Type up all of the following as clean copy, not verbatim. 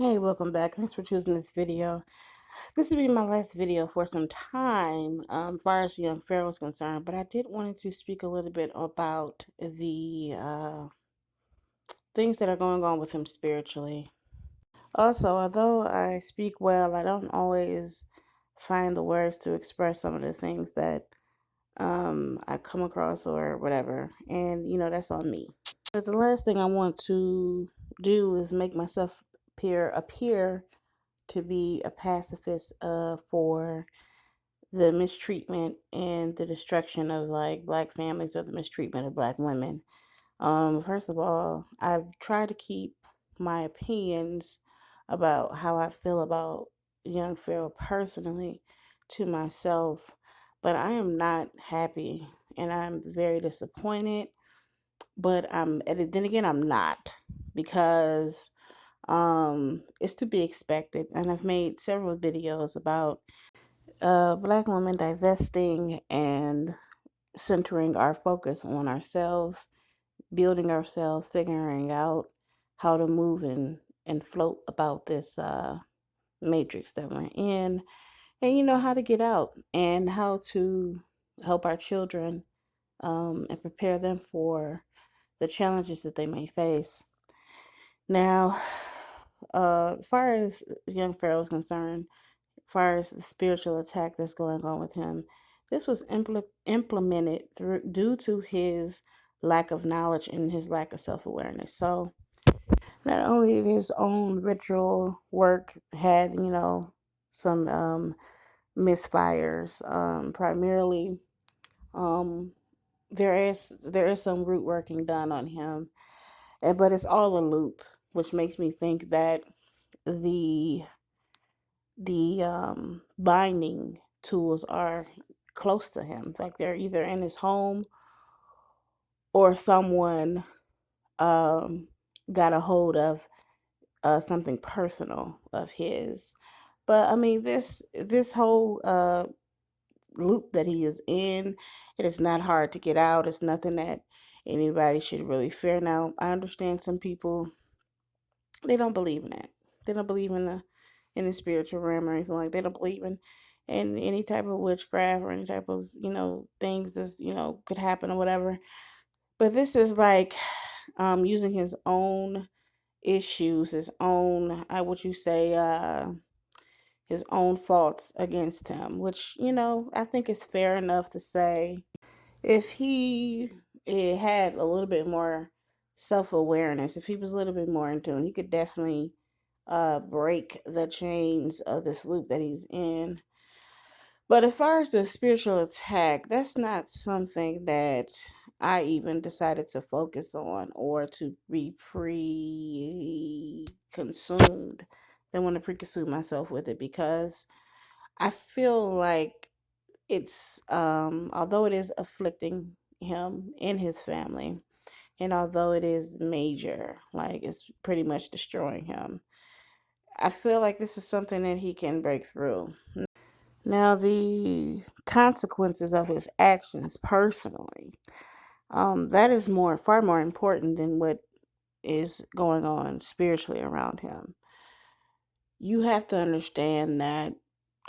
Hey, welcome back. Thanks for choosing this video. This will be my last video for some time, as far as young Pharaoh is concerned. But I did wanted to speak a little bit about the things that are going on with him spiritually. Also, although I speak well, I don't always find the words to express some of the things that I come across or whatever, and that's on me. But the last thing I want to do is make myself appear to be a pacifist for the mistreatment and the destruction of like black families or the mistreatment of black women. First of all, I've tried to keep my opinions about how I feel about young Pharaoh personally to myself, but I am not happy and I'm very disappointed. But and then again, I'm not, because it's to be expected, and I've made several videos about black women divesting and centering our focus on ourselves, building ourselves, figuring out how to move and float about this matrix that we're in, and how to get out and how to help our children, and prepare them for the challenges that they may face. Now, as far as young Pharaoh is concerned, as far as the spiritual attack that's going on with him, this was implemented due to his lack of knowledge and his lack of self-awareness. So not only did his own ritual work had, some misfires, primarily, um, there is some root working done on him, but it's all a loop, which makes me think that the binding tools are close to him, like they're either in his home or someone um, got a hold of something personal of his. But I mean, this whole loop that he is in, it is not hard to get out. It's nothing that anybody should really fear. Now, I understand some people, they don't believe in it. They don't believe in the spiritual realm or anything like. They don't believe in any type of witchcraft or any type of things that's could happen or whatever. But this is like using his own issues, his own, I would you say, his own faults against him, which I think is fair enough to say. If he had a little bit more self awareness, if he was a little bit more in tune, he could definitely break the chains of this loop that he's in. But as far as the spiritual attack, that's not something that I even decided to focus on or to be consumed. Then want to pre-consume myself with it, because I feel like it's although it is afflicting him and his family, and although it is major, like it's pretty much destroying him, I feel like this is something that he can break through. Now, the consequences of his actions personally, that is far more important than what is going on spiritually around him. You have to understand that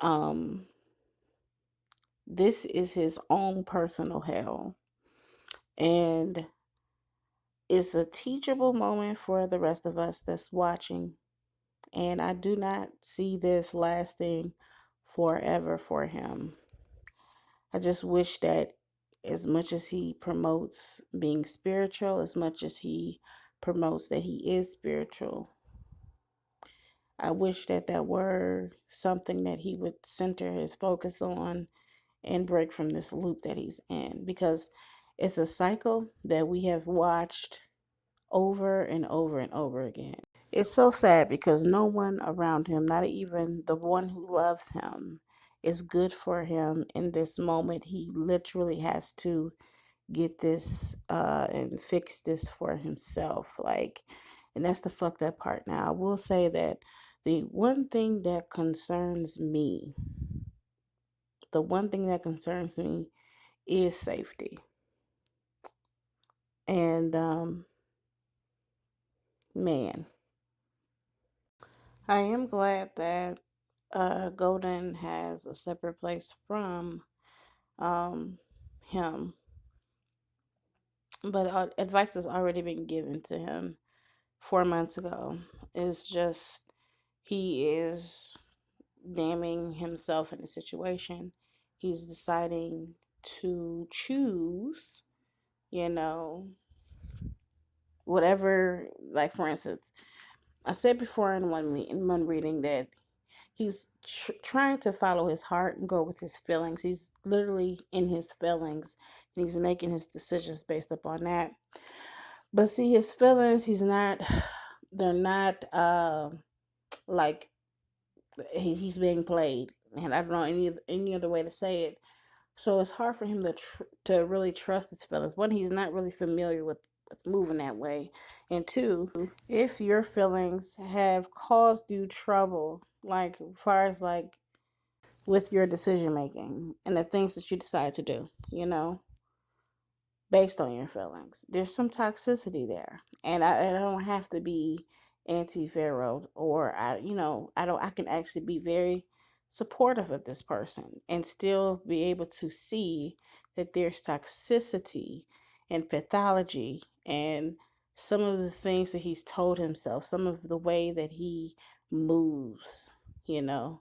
um, this is his own personal hell, and it's a teachable moment for the rest of us that's watching. And I do not see this lasting forever for him. I just wish that as much as he promotes being spiritual, as much as he promotes that he is spiritual, I wish that that were something that he would center his focus on and break from this loop that he's in, because it's a cycle that we have watched over and over and over again. It's so sad because no one around him, not even the one who loves him, is good for him in this moment. He literally has to get this and fix this for himself. Like, and that's the fucked up part. Now, I will say that the one thing that concerns me, the one thing that concerns me is safety. And man, I am glad that Golden has a separate place from um, him, but advice has already been given to him 4 months ago. It's just he is damning himself in the situation. He's deciding to choose, you know, whatever. Like for instance, I said before in one reading that he's trying to follow his heart and go with his feelings. He's literally in his feelings, and he's making his decisions based upon that. But see, his feelings, he's not. They're not like he's being played, and I don't know any other way to say it. So it's hard for him to really trust his feelings. One, he's not really familiar with moving that way, and two, if your feelings have caused you trouble, like as far as like with your decision making and the things that you decide to do, based on your feelings. There's some toxicity there, and I don't have to be anti-Pharaoh, or I can actually be very supportive of this person and still be able to see that there's toxicity and pathology and some of the things that he's told himself, some of the way that he moves, you know,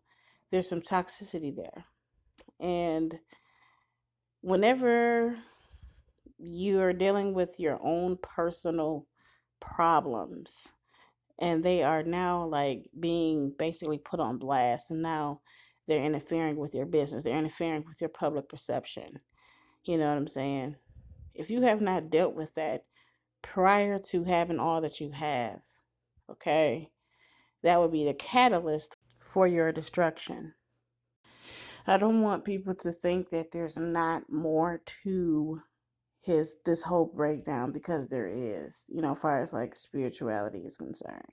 there's some toxicity there. And whenever you're dealing with your own personal problems and they are now like being basically put on blast, and now they're interfering with your business, they're interfering with your public perception, you know what I'm saying? If you have not dealt with that prior to having all that you have, okay, that would be the catalyst for your destruction. I don't want people to think that there's not more to his this whole breakdown, because there is, as far as like spirituality is concerned.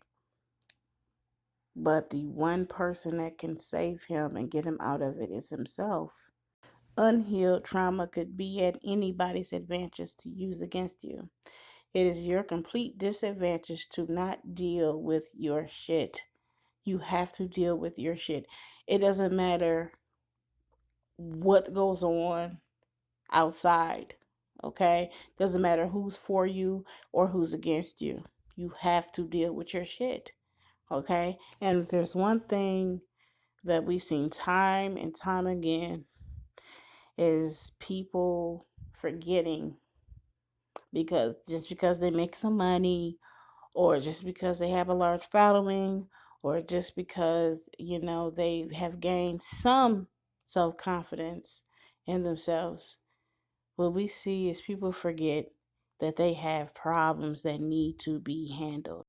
But the one person that can save him and get him out of it is himself. Unhealed trauma could be at anybody's advantage to use against you. It is your complete disadvantage to not deal with your shit. You have to deal with your shit. It doesn't matter what goes on outside. Okay? Doesn't matter who's for you or who's against you. You have to deal with your shit. Okay? And if there's one thing that we've seen time and time again, is people forgetting, because just because they make some money, or just because they have a large following, or just because they have gained some self-confidence in themselves, what we see is people forget that they have problems that need to be handled.